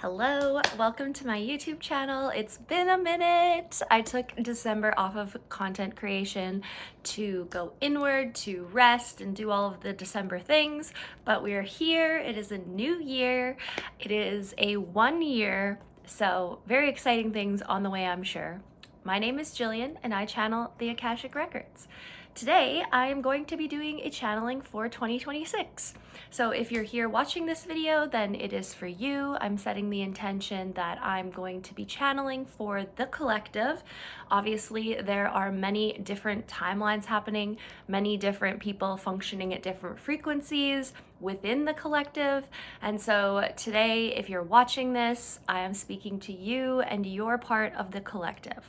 Hello, welcome to my YouTube channel. It's been a minute. I took December off of content creation to go inward, to rest and do all of the December things, but we are here. It is a new year. It is a 1 year, so very exciting things on the way, I'm sure. My name is Jillian and I channel the Akashic Records. Today, I am going to be doing a channeling for 2026. So if you're here watching this video, then it is for you. I'm setting the intention that I'm going to be channeling for the collective. Obviously, there are many different timelines happening, many different people functioning at different frequencies within the collective. And so today, if you're watching this, I am speaking to you and you're part of the collective.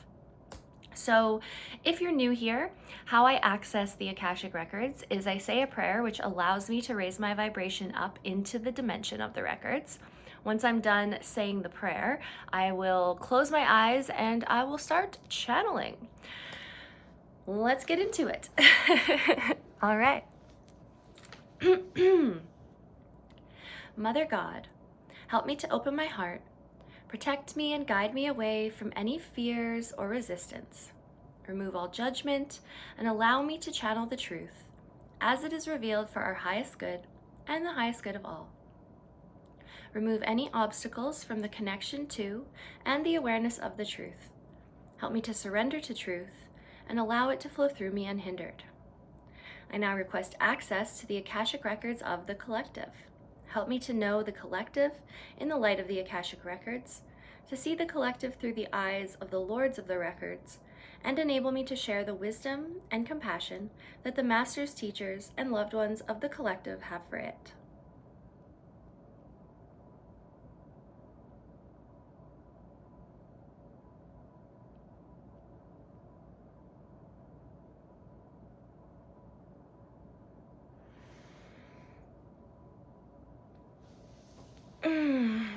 So if you're new here, how I access the Akashic Records is I say a prayer which allows me to raise my vibration up into the dimension of the records. Once I'm done saying the prayer, I will close my eyes and I will start channeling. Let's get into it. All right. Mother God, help me to open my heart. Protect me and guide me away from any fears or resistance. Remove all judgment and allow me to channel the truth as it is revealed for our highest good and the highest good of all. Remove any obstacles from the connection to and the awareness of the truth. Help me to surrender to truth and allow it to flow through me unhindered. I now request access to the Akashic Records of the collective. Help me to know the collective in the light of the Akashic Records, to see the collective through the eyes of the Lords of the Records, and enable me to share the wisdom and compassion that the masters, teachers, and loved ones of the collective have for it.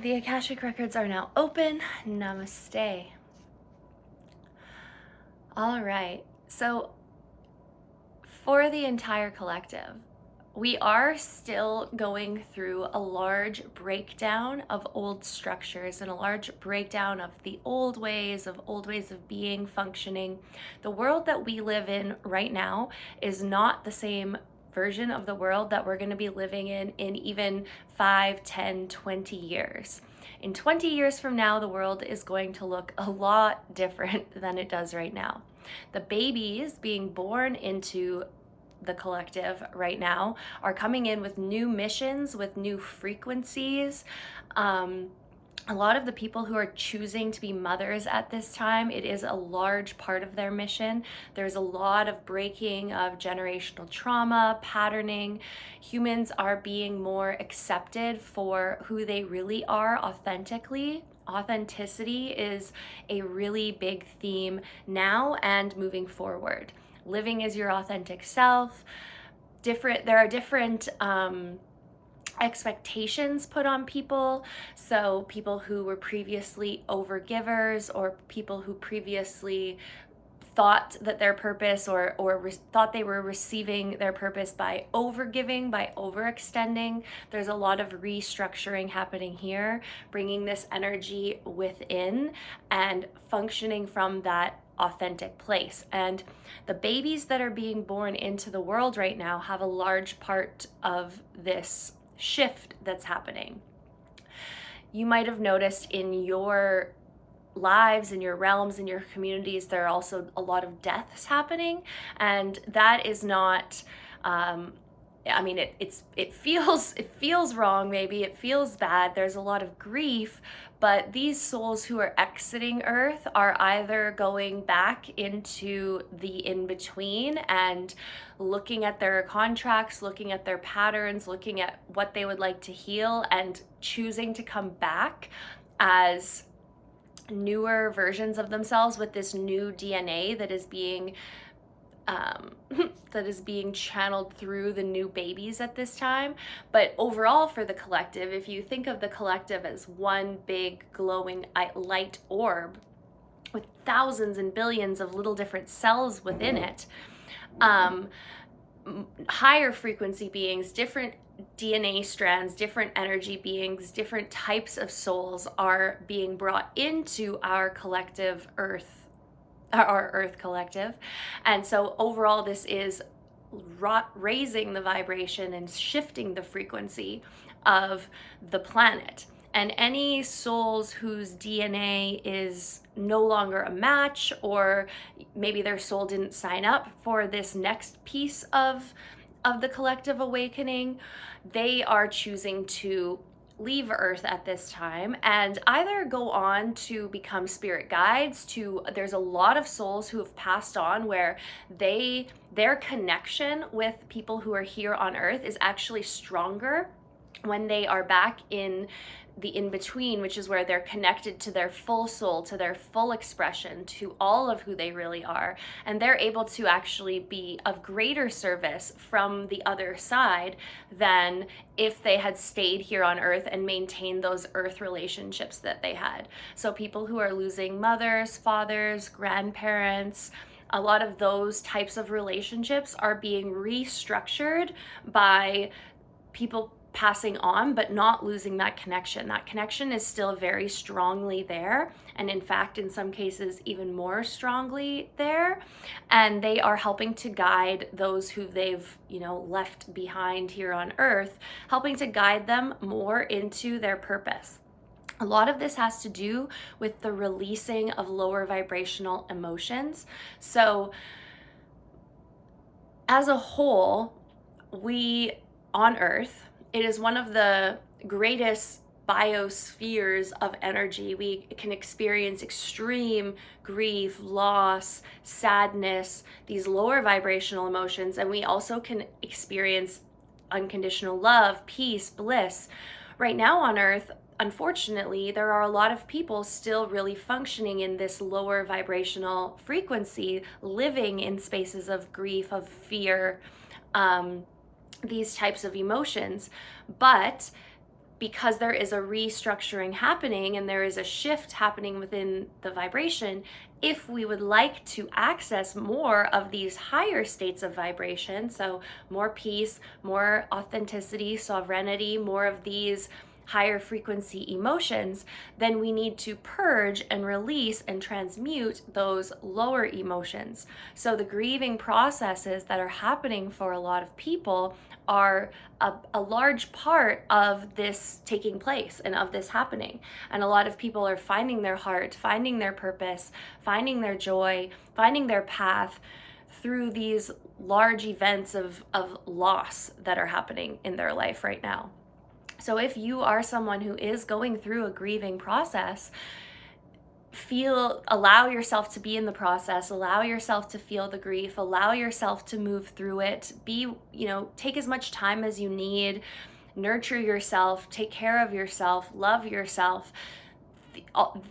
The Akashic Records are now open. Namaste. All right, so for the entire collective, we are still going through a large breakdown of old structures and a large breakdown of the old ways of being, functioning. The world that we live in right now is not the same version of the world that we're going to be living in even 5, 10, 20 years. In 20 years from now, the world is going to look a lot different than it does right now. The babies being born into the collective right now are coming in with new missions, with new frequencies. A lot of the people who are choosing to be mothers at this time, it is a large part of their mission. There's a lot of breaking of generational trauma, patterning. Humans are being more accepted for who they really are authentically. Authenticity is a really big theme now and moving forward. Living as your authentic self. There are different expectations put on people. So people who were previously overgivers, or people who previously thought that their purpose thought they were receiving their purpose by overgiving, by overextending. There's a lot of restructuring happening here, bringing this energy within and functioning from that authentic place. And the babies that are being born into the world right now have a large part of this shift that's happening. You might have noticed in your lives, in your realms, in your communities, there are also a lot of deaths happening, and that is not it feels wrong, maybe it feels bad, there's a lot of grief, but these souls who are exiting Earth are either going back into the in-between and looking at their contracts, looking at their patterns, looking at what they would like to heal, and choosing to come back as newer versions of themselves with this new DNA that is being channeled through the new babies at this time. But overall, for the collective, if you think of the collective as one big glowing light orb with thousands and billions of little different cells within it, higher frequency beings, different DNA strands, different energy beings, different types of souls are being brought into our collective Earth, our Earth collective. And so overall, this is raising the vibration and shifting the frequency of the planet. And any souls whose DNA is no longer a match, or maybe their soul didn't sign up for this next piece of the collective awakening, they are choosing to leave Earth at this time and either go on to become spirit guides. There's a lot of souls who have passed on where their connection with people who are here on Earth is actually stronger when they are back in the in-between, which is where they're connected to their full soul, to their full expression, to all of who they really are, and they're able to actually be of greater service from the other side than if they had stayed here on Earth and maintained those Earth relationships that they had. So people who are losing mothers, fathers, grandparents, a lot of those types of relationships are being restructured by people passing on, but not losing that connection. That connection is still very strongly there, and in fact, in some cases, even more strongly there. And they are helping to guide those who they've, left behind here on Earth, helping to guide them more into their purpose. A lot of this has to do with the releasing of lower vibrational emotions. So, as a whole, we on Earth, it is one of the greatest biospheres of energy. We can experience extreme grief, loss, sadness, these lower vibrational emotions, and we also can experience unconditional love, peace, bliss. Right now on Earth, unfortunately, there are a lot of people still really functioning in this lower vibrational frequency, living in spaces of grief, of fear, these types of emotions. But because there is a restructuring happening and there is a shift happening within the vibration, if we would like to access more of these higher states of vibration, so more peace, more authenticity, sovereignty, more of these higher frequency emotions, then we need to purge and release and transmute those lower emotions. So the grieving processes that are happening for a lot of people are a large part of this taking place and of this happening. And a lot of people are finding their heart, finding their purpose, finding their joy, finding their path through these large events of loss that are happening in their life right now. So if you are someone who is going through a grieving process, allow yourself to be in the process, allow yourself to feel the grief, allow yourself to move through it, take as much time as you need, nurture yourself, take care of yourself, love yourself.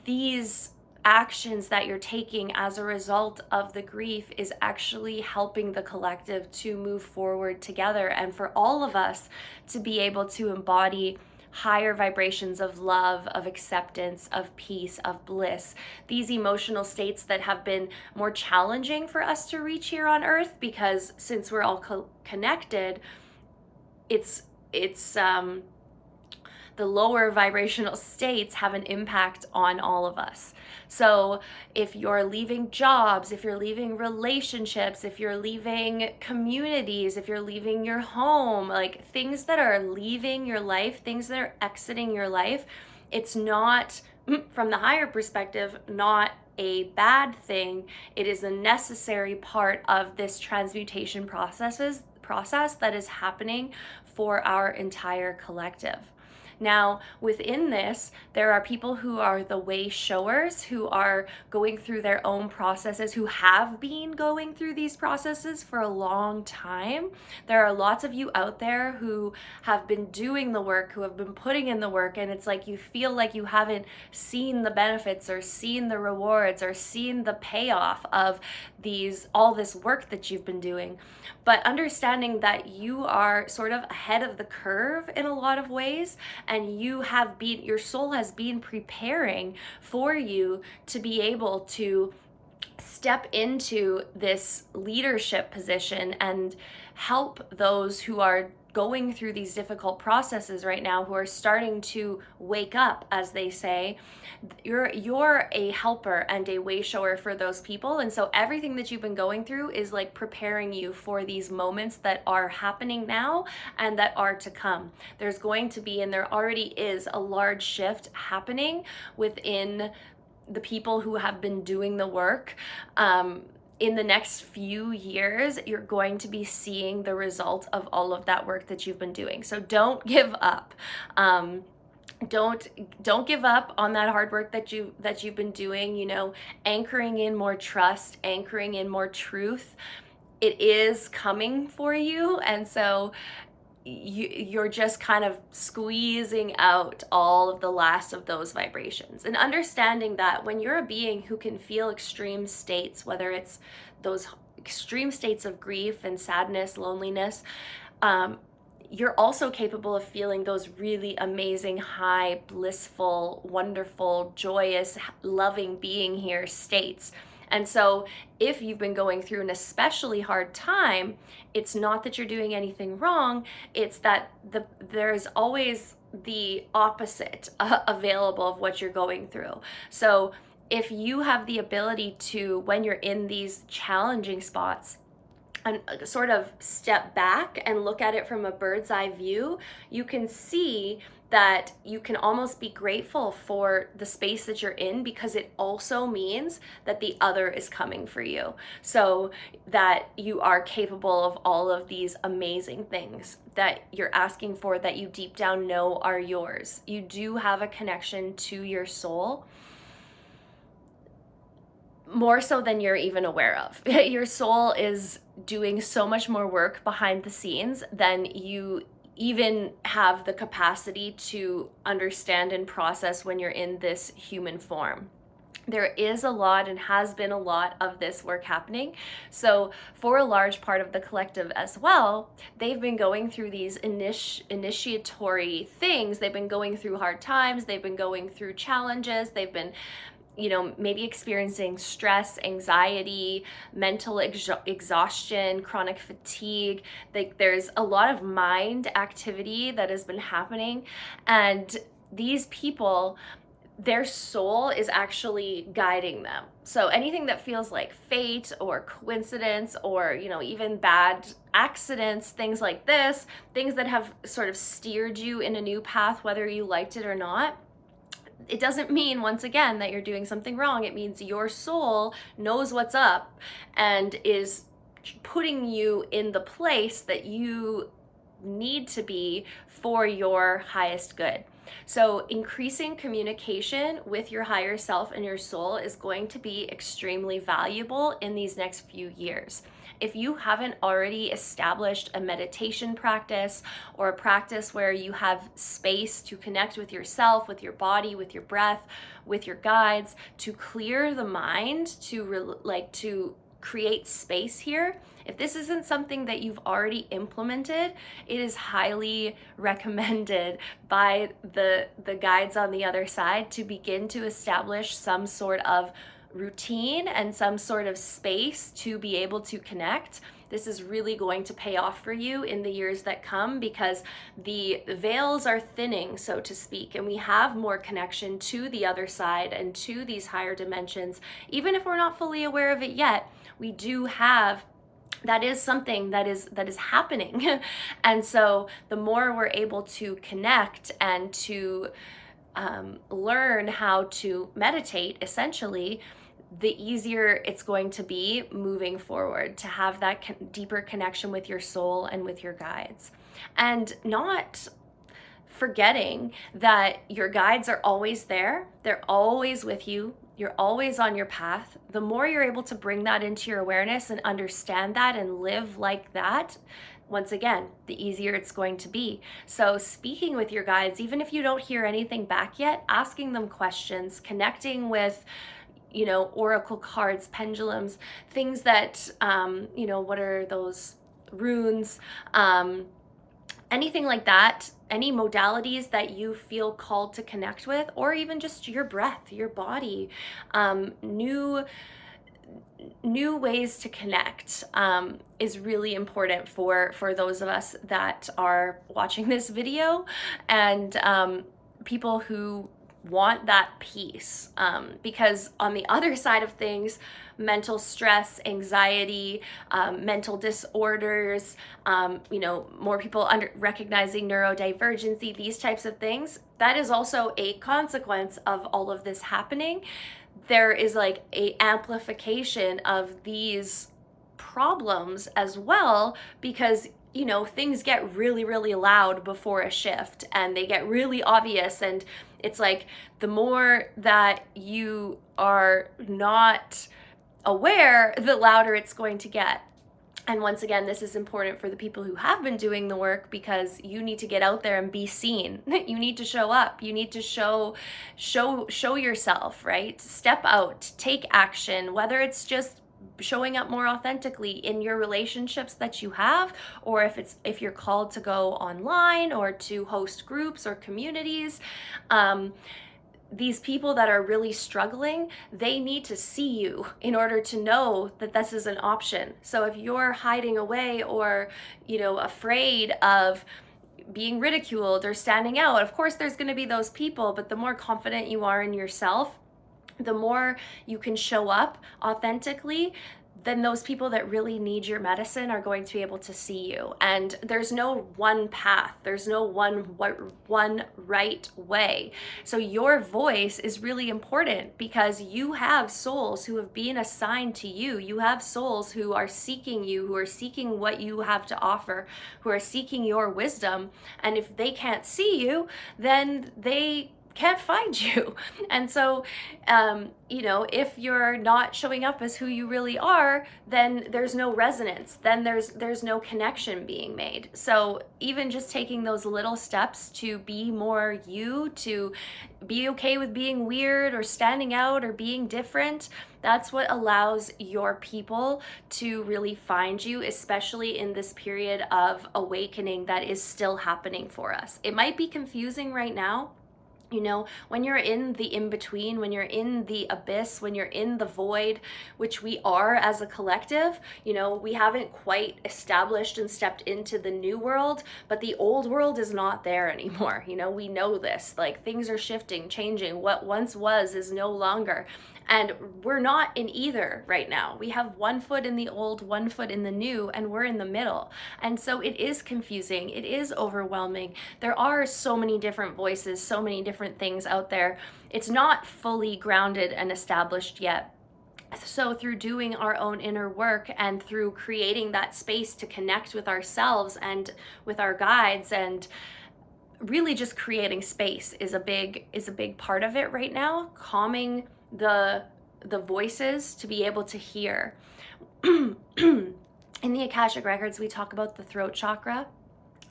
These actions that you're taking as a result of the grief is actually helping the collective to move forward together, and for all of us to be able to embody higher vibrations of love, of acceptance, of peace, of bliss, these emotional states that have been more challenging for us to reach here on Earth, because since we're all connected, it's the lower vibrational states have an impact on all of us. So if you're leaving jobs, if you're leaving relationships, if you're leaving communities, if you're leaving your home, like things that are leaving your life, things that are exiting your life, it's not, from the higher perspective, not a bad thing. It is a necessary part of this transmutation process that is happening for our entire collective. Now, within this, there are people who are the way showers, who are going through their own processes, who have been going through these processes for a long time. There are lots of you out there who have been doing the work, who have been putting in the work, and it's like you feel like you haven't seen the benefits or seen the rewards or seen the payoff of all this work that you've been doing. But understanding that you are sort of ahead of the curve in a lot of ways, and your soul has been preparing for you to be able to step into this leadership position and help those who are going through these difficult processes right now, who are starting to wake up, as they say, you're a helper and a way shower for those people. And so everything that you've been going through is like preparing you for these moments that are happening now and that are to come. There's going to be, and there already is, a large shift happening within the people who have been doing the work. In the next few years, you're going to be seeing the result of all of that work that you've been doing. So don't give up. Don't give up on that hard work that you've been doing, you know, anchoring in more trust, anchoring in more truth. It is coming for you. And so you're just kind of squeezing out all of the last of those vibrations, and understanding that when you're a being who can feel extreme states, whether it's those extreme states of grief and sadness, loneliness, you're also capable of feeling those really amazing, high, blissful, wonderful, joyous, loving being here states. And so if you've been going through an especially hard time, it's not that you're doing anything wrong, it's that there's always the opposite available of what you're going through. So if you have the ability to, when you're in these challenging spots, and sort of step back and look at it from a bird's eye view, you can see that you can almost be grateful for the space that you're in, because it also means that the other is coming for you. So that you are capable of all of these amazing things that you're asking for, that you deep down know are yours. You do have a connection to your soul, more so than you're even aware of. Your soul is doing so much more work behind the scenes than you even have the capacity to understand and process when you're in this human form. There is a lot, and has been a lot, of this work happening. So for a large part of the collective as well, they've been going through these initiatory things. They've been going through hard times. They've been going through challenges. They've been, you know, maybe experiencing stress, anxiety, mental exhaustion, chronic fatigue. Like, there's a lot of mind activity that has been happening. And these people, their soul is actually guiding them. So anything that feels like fate or coincidence, or, you know, even bad accidents, things like this, things that have sort of steered you in a new path, whether you liked it or not, it doesn't mean, once again, that you're doing something wrong. It means your soul knows what's up and is putting you in the place that you need to be for your highest good. So increasing communication with your higher self and your soul is going to be extremely valuable in these next few years. If you haven't already established a meditation practice, or a practice where you have space to connect with yourself, with your body, with your breath, with your guides, to clear the mind, to create space here, if this isn't something that you've already implemented, it is highly recommended by the guides on the other side to begin to establish some sort of routine and some sort of space to be able to connect. This is really going to pay off for you in the years that come, because the veils are thinning, so to speak, and we have more connection to the other side and to these higher dimensions. Even if we're not fully aware of it yet, we do have, that is something that is happening. And so the more we're able to connect and to learn how to meditate, essentially, the easier it's going to be moving forward to have that deeper connection with your soul and with your guides. And not forgetting that your guides are always there. They're always with you. You're always on your path. The more you're able to bring that into your awareness and understand that and live like that, once again, the easier it's going to be. So speaking with your guides, even if you don't hear anything back yet, asking them questions, connecting with, you know, oracle cards, pendulums, things that, you know, what are those, runes, anything like that, any modalities that you feel called to connect with, or even just your breath, your body, new new ways to connect is really important for those of us that are watching this video, and people who want that peace, because on the other side of things, mental stress, anxiety, mental disorders, more people recognizing neurodivergency, these types of things, that is also a consequence of all of this happening. There is like a amplification of these problems as well, because things get really, really loud before a shift, and they get really obvious, and it's like the more that you are not aware, the louder it's going to get. And once again, this is important for the people who have been doing the work, because you need to get out there and be seen. You need to show up. You need to show yourself, right? Step out, take action, whether it's just showing up more authentically in your relationships that you have, or if you're called to go online or to host groups or communities. These people that are really struggling, they need to see you in order to know that this is an option. So if you're hiding away, or afraid of being ridiculed or standing out, of course there's going to be those people, but the more confident you are in yourself, the more you can show up authentically, then those people that really need your medicine are going to be able to see you. And there's no one path. There's no one right way. So your voice is really important, because you have souls who have been assigned to you. You have souls who are seeking you, who are seeking what you have to offer, who are seeking your wisdom. And if they can't see you, then they can't find you. And so, if you're not showing up as who you really are, then there's no resonance, then there's no connection being made. So even just taking those little steps to be more you, to be okay with being weird or standing out or being different, that's what allows your people to really find you, especially in this period of awakening that is still happening for us. It might be confusing right now. When you're in the in-between, when you're in the abyss, when you're in the void, which we are as a collective, we haven't quite established and stepped into the new world, but the old world is not there anymore. We know this, like things are shifting, changing. What once was is no longer. And we're not in either right now. We have one foot in the old, one foot in the new, and we're in the middle. And so it is confusing. It is overwhelming. There are so many different voices, so many different things out there. It's not fully grounded and established yet. So through doing our own inner work, and through creating that space to connect with ourselves and with our guides, and really just creating space is a big part of it right now. Calming the voices to be able to hear. In the Akashic Records, we talk about the throat chakra,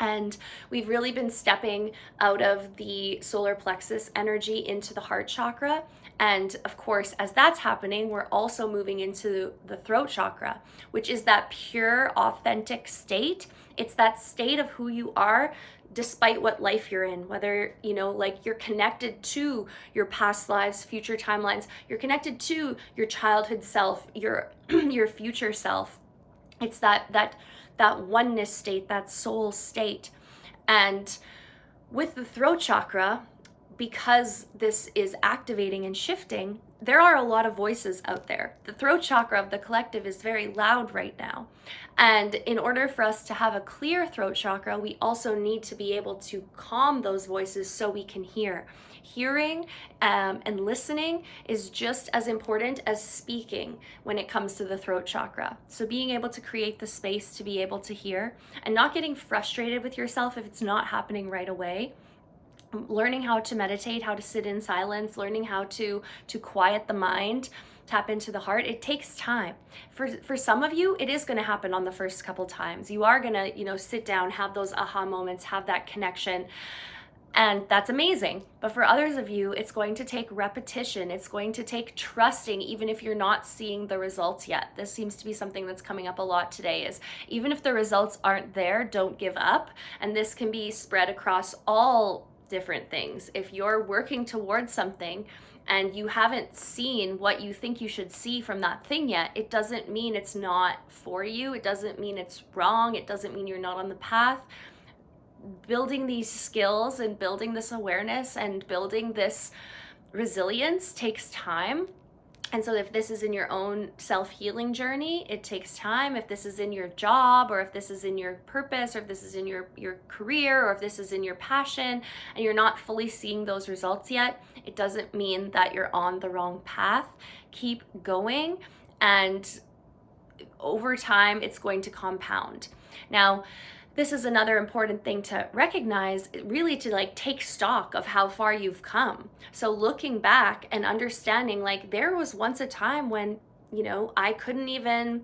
and we've really been stepping out of the solar plexus energy into the heart chakra. And of course, as that's happening, we're also moving into the throat chakra, which is that pure, authentic state. It's that state of who you are, despite what life you're in, whether, you're connected to your past lives, future timelines, you're connected to your childhood self, your future self. It's that oneness state, that soul state. And with the throat chakra, because this is activating and shifting, there are a lot of voices out there. The throat chakra of the collective is very loud right now. And in order for us to have a clear throat chakra, we also need to be able to calm those voices so we can hear. Hearing and listening is just as important as speaking when it comes to the throat chakra. So being able to create the space to be able to hear, and not getting frustrated with yourself if it's not happening right away. Learning how to meditate, how to sit in silence, learning how to quiet the mind, tap into the heart. It takes time. For some of you, it is going to happen on the first couple times. You are going to, sit down, have those aha moments, have that connection. And that's amazing. But for others of you, it's going to take repetition. It's going to take trusting, even if you're not seeing the results yet. This seems to be something that's coming up a lot today, is even if the results aren't there, don't give up. And this can be spread across all different things. If you're working towards something and you haven't seen what you think you should see from that thing yet, it doesn't mean it's not for you. It doesn't mean it's wrong. It doesn't mean you're not on the path. Building these skills and building this awareness and building this resilience takes time. And so if this is in your own self-healing journey, it takes time. If this is in your job, or if this is in your purpose, or if this is in your career, or if this is in your passion, and you're not fully seeing those results yet, it doesn't mean that you're on the wrong path. Keep going, and over time, it's going to compound. Now, this is another important thing to recognize, really to like take stock of how far you've come. So looking back and understanding, like, there was once a time when, you know, I couldn't even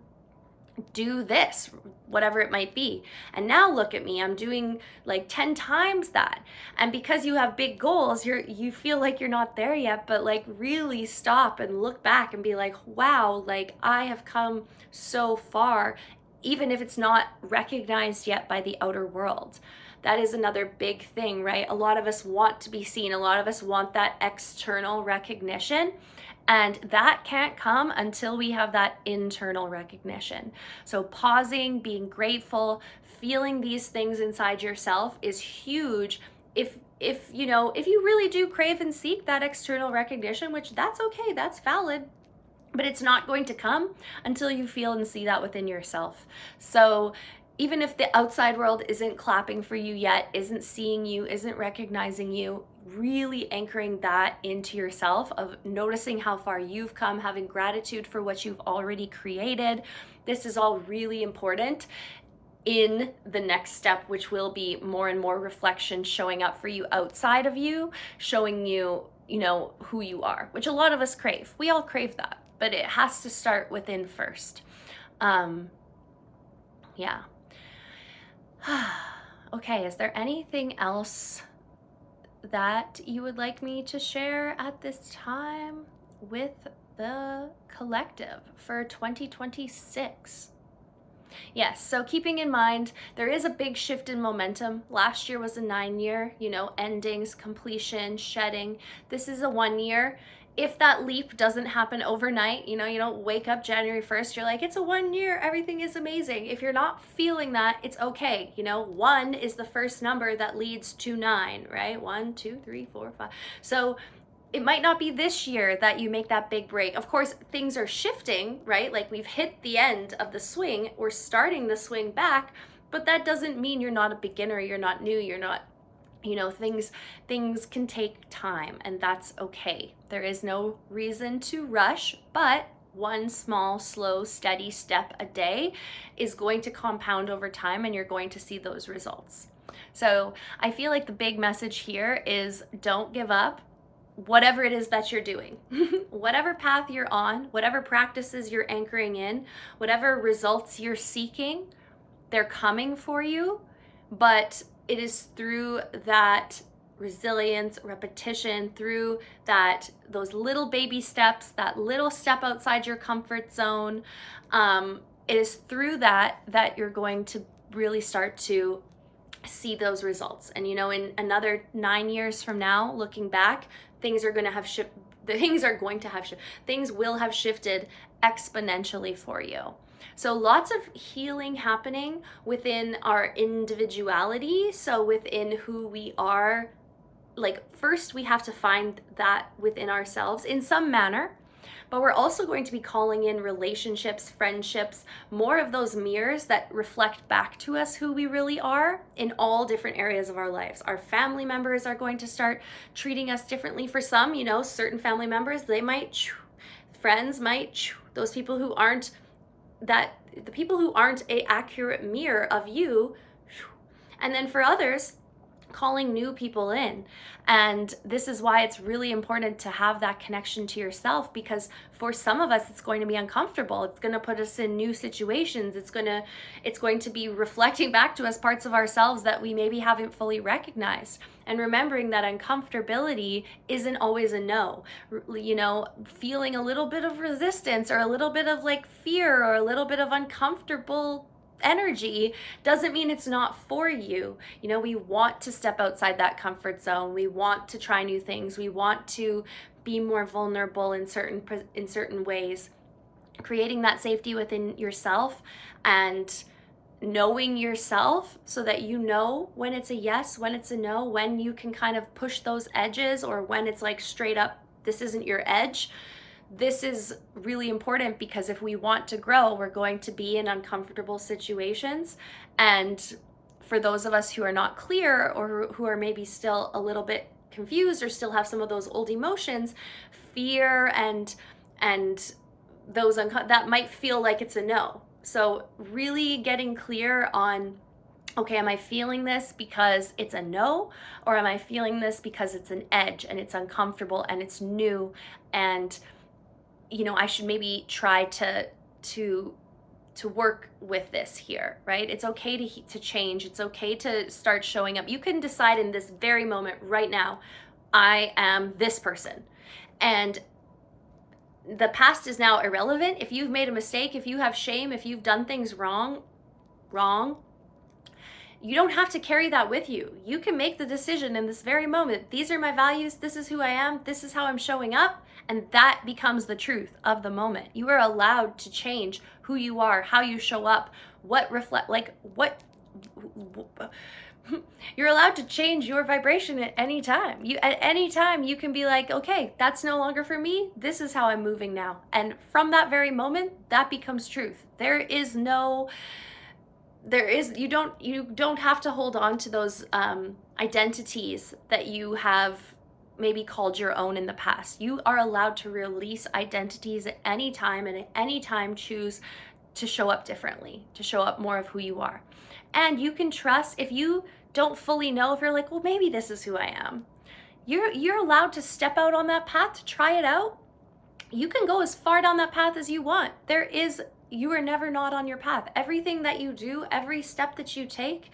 do this, whatever it might be. And now look at me, I'm doing like 10 times that. And because you have big goals, you feel like you're not there yet, but like really stop and look back and be like, wow, like I have come so far, even if it's not recognized yet by the outer world. That is another big thing, right? A lot of us want to be seen. A lot of us want that external recognition, and that can't come until we have that internal recognition. So pausing, being grateful, feeling these things inside yourself is huge. If you know, if you really do crave and seek that external recognition, which that's okay, that's valid, but it's not going to come until you feel and see that within yourself. So even if the outside world isn't clapping for you yet, isn't seeing you, isn't recognizing you, really anchoring that into yourself, of noticing how far you've come, having gratitude for what you've already created. This is all really important in the next step, which will be more and more reflection showing up for you outside of you, showing you, you know, who you are, which a lot of us crave. We all crave that, but it has to start within first. Yeah. Okay, is there anything else that you would like me to share at this time with the collective for 2026? Yes, so keeping in mind, there is a big shift in momentum. Last year was a 9-year, you know, endings, completion, shedding. This is a 1-year. If that leap doesn't happen overnight, you know, you don't wake up January 1st, you're like, it's a 1-year, everything is amazing. If you're not feeling that, it's okay. You know, 1 is the first number that leads to 9, right? 1, 2, 3, 4, 5. So it might not be this year that you make that big break. Of course, things are shifting, right? Like we've hit the end of the swing, we're starting the swing back, but that doesn't mean you're not a beginner, you're not new, you're not, you know, things can take time, and that's okay. There is no reason to rush, but one small, slow, steady step a day is going to compound over time, and you're going to see those results. So I feel like the big message here is don't give up. Whatever it is that you're doing, whatever path you're on, whatever practices you're anchoring in, whatever results you're seeking, they're coming for you, but it is through that resilience, repetition, through those little baby steps, that little step outside your comfort zone. It is through that you're going to really start to see those results. And you know, in another 9 years from now, looking back, things will have shifted exponentially for you. So lots of healing happening within our individuality. So within who we are, like first we have to find that within ourselves in some manner, but we're also going to be calling in relationships, friendships, more of those mirrors that reflect back to us who we really are in all different areas of our lives. Our family members are going to start treating us differently. For some, you know, certain family members, they might, friends might, those people who aren't the people who aren't an accurate mirror of you. And then for others, calling new people in. And this is why it's really important to have that connection to yourself, because for some of us, it's going to be uncomfortable. It's going to put us in new situations. It's going to be reflecting back to us parts of ourselves that we maybe haven't fully recognized. And remembering that uncomfortability isn't always a no. You know, feeling a little bit of resistance or a little bit of like fear or a little bit of uncomfortable energy doesn't mean it's not for you. You know, we want to step outside that comfort zone. We want to try new things. We want to be more vulnerable in certain ways. Creating that safety within yourself and knowing yourself so that you know when it's a yes, when it's a no, when you can kind of push those edges, or when it's like straight up, this isn't your edge. This is really important, because if we want to grow, we're going to be in uncomfortable situations. And for those of us who are not clear, or who are maybe still a little bit confused, or still have some of those old emotions, fear and those that might feel like it's a no. So really getting clear on, okay, am I feeling this because it's a no, or am I feeling this because it's an edge and it's uncomfortable and it's new, and you know, I should maybe try to work with this here, right? It's okay to change. It's okay to start showing up. You can decide in this very moment right now, I am this person, and the past is now irrelevant. If you've made a mistake, if you have shame, if you've done things wrong, you don't have to carry that with you. You can make the decision in this very moment. These are my values. This is who I am. This is how I'm showing up. And that becomes the truth of the moment. You are allowed to change who you are, how you show up, you're allowed to change your vibration at any time. At any time you can be like, okay, that's no longer for me. This is how I'm moving now. And from that very moment, that becomes truth. You don't have to hold on to those identities that you have maybe called your own in the past. You are allowed to release identities at any time, and at any time choose to show up differently, to show up more of who you are. And you can trust, if you don't fully know, if you're like, well, maybe this is who I am, you're allowed to step out on that path, to try it out. You can go as far down that path as you want. You are never not on your path. Everything that you do, every step that you take,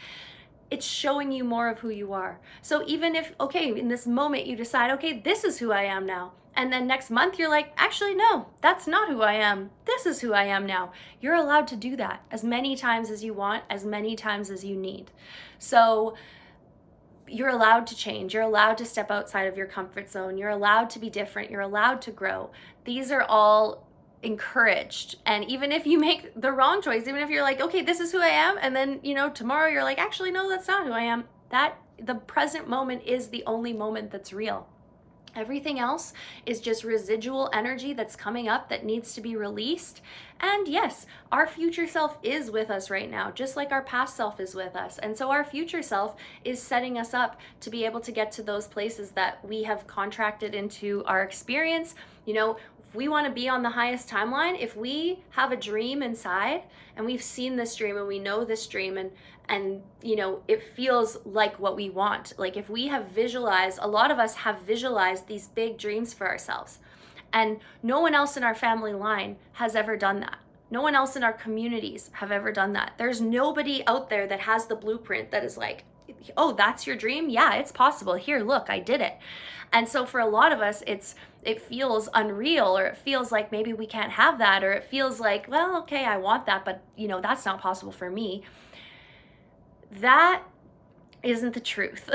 it's showing you more of who you are. So even if, okay, in this moment you decide, okay, this is who I am now, and then next month you're like, actually, no, that's not who I am. This is who I am now. You're allowed to do that as many times as you want, as many times as you need. So you're allowed to change. You're allowed to step outside of your comfort zone. You're allowed to be different. You're allowed to grow. These are all encouraged. And even if you make the wrong choice, even if you're like, okay, this is who I am, and then, you know, tomorrow you're like, actually, no, that's not who I am. The present moment is the only moment that's real. Everything else is just residual energy that's coming up that needs to be released. And yes, our future self is with us right now, just like our past self is with us. And so our future self is setting us up to be able to get to those places that we have contracted into our experience. You know, if we want to be on the highest timeline, if we have a dream inside and we've seen this dream and we know this dream, and you know, it feels like what we want. Like if we have visualized, a lot of us have visualized these big dreams for ourselves, and no one else in our family line has ever done that. No one else in our communities have ever done that. There's nobody out there that has the blueprint that is like, oh, that's your dream? Yeah, it's possible. Here, look, I did it. And so for a lot of us, it feels unreal, or it feels like maybe we can't have that, or it feels like, well, okay, I want that, but you know, that's not possible for me. That isn't the truth.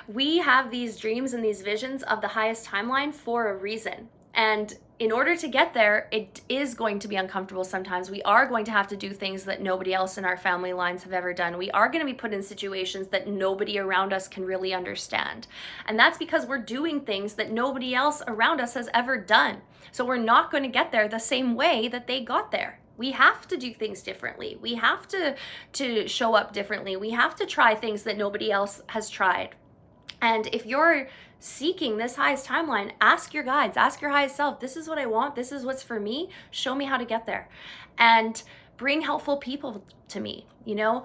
We have these dreams and these visions of the highest timeline for a reason. And in order to get there, it is going to be uncomfortable sometimes. We are going to have to do things that nobody else in our family lines have ever done. We are going to be put in situations that nobody around us can really understand. And that's because we're doing things that nobody else around us has ever done. So we're not going to get there the same way that they got there. We have to do things differently. We have to show up differently. We have to try things that nobody else has tried. And if you're seeking this highest timeline, ask your guides, ask your highest self, this is what I want, this is what's for me, show me how to get there. And bring helpful people to me. You know,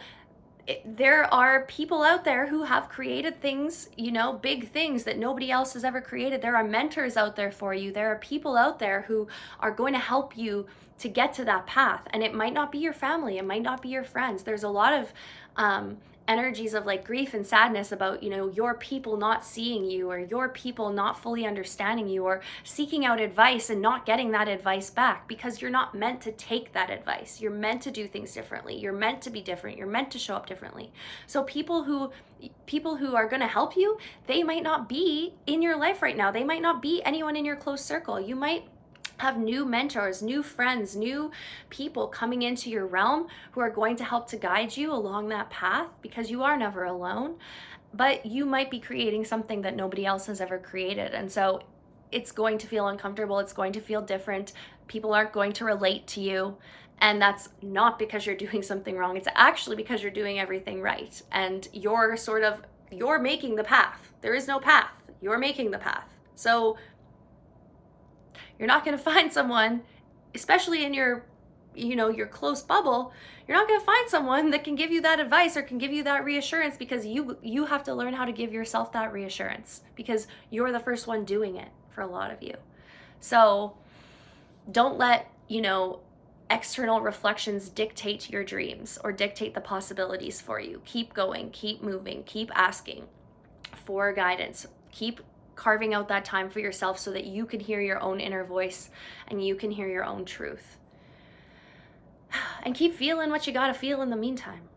there are people out there who have created things, you know, big things that nobody else has ever created. There are mentors out there for you. There are people out there who are going to help you to get to that path. And it might not be your family, it might not be your friends. There's a lot of energies of like grief and sadness about, you know, your people not seeing you, or your people not fully understanding you, or seeking out advice and not getting that advice back, because you're not meant to take that advice. You're meant to do things differently. You're meant to be different. You're meant to show up differently. So people who are going to help you, they might not be in your life right now. They might not be anyone in your close circle. You might have new mentors, new friends, new people coming into your realm who are going to help to guide you along that path, because you are never alone. But you might be creating something that nobody else has ever created. And so it's going to feel uncomfortable. It's going to feel different. People aren't going to relate to you. And that's not because you're doing something wrong. It's actually because you're doing everything right. And you're making the path. There is no path. You're making the path. So you're not going to find someone, especially in your close bubble, you're not going to find someone that can give you that advice or can give you that reassurance, because you have to learn how to give yourself that reassurance, because you're the first one doing it for a lot of you. So don't let, external reflections dictate your dreams or dictate the possibilities for you. Keep going, keep moving, keep asking for guidance. Keep carving out that time for yourself so that you can hear your own inner voice and you can hear your own truth. And keep feeling what you gotta feel in the meantime.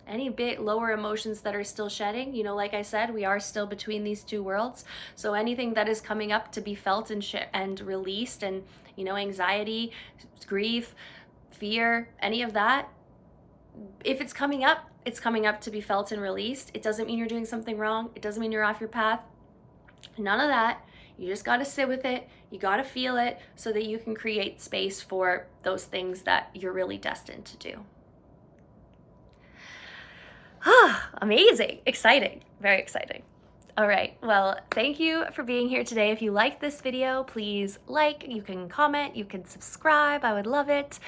Any bit lower emotions that are still shedding, like I said, we are still between these two worlds. So anything that is coming up to be felt and released, and anxiety, grief, fear, any of that, if it's coming up to be felt and released. It doesn't mean you're doing something wrong. It doesn't mean you're off your path. None of that. You just got to sit with it. You got to feel it so that you can create space for those things that you're really destined to do. Amazing. Exciting. Very exciting. All right. Well, thank you for being here today. If you liked this video, please you can comment, you can subscribe. I would love it.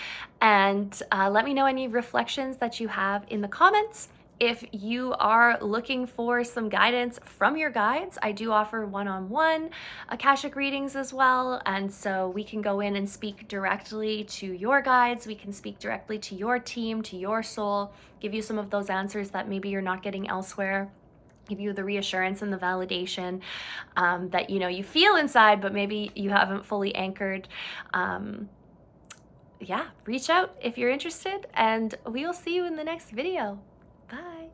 And let me know any reflections that you have in the comments. If you are looking for some guidance from your guides, I do offer one-on-one Akashic readings as well. And so we can go in and speak directly to your guides. We can speak directly to your team, to your soul, give you some of those answers that maybe you're not getting elsewhere. Give you the reassurance and the validation that you feel inside, but maybe you haven't fully anchored. Yeah, reach out if you're interested, and we will see you in the next video. Bye.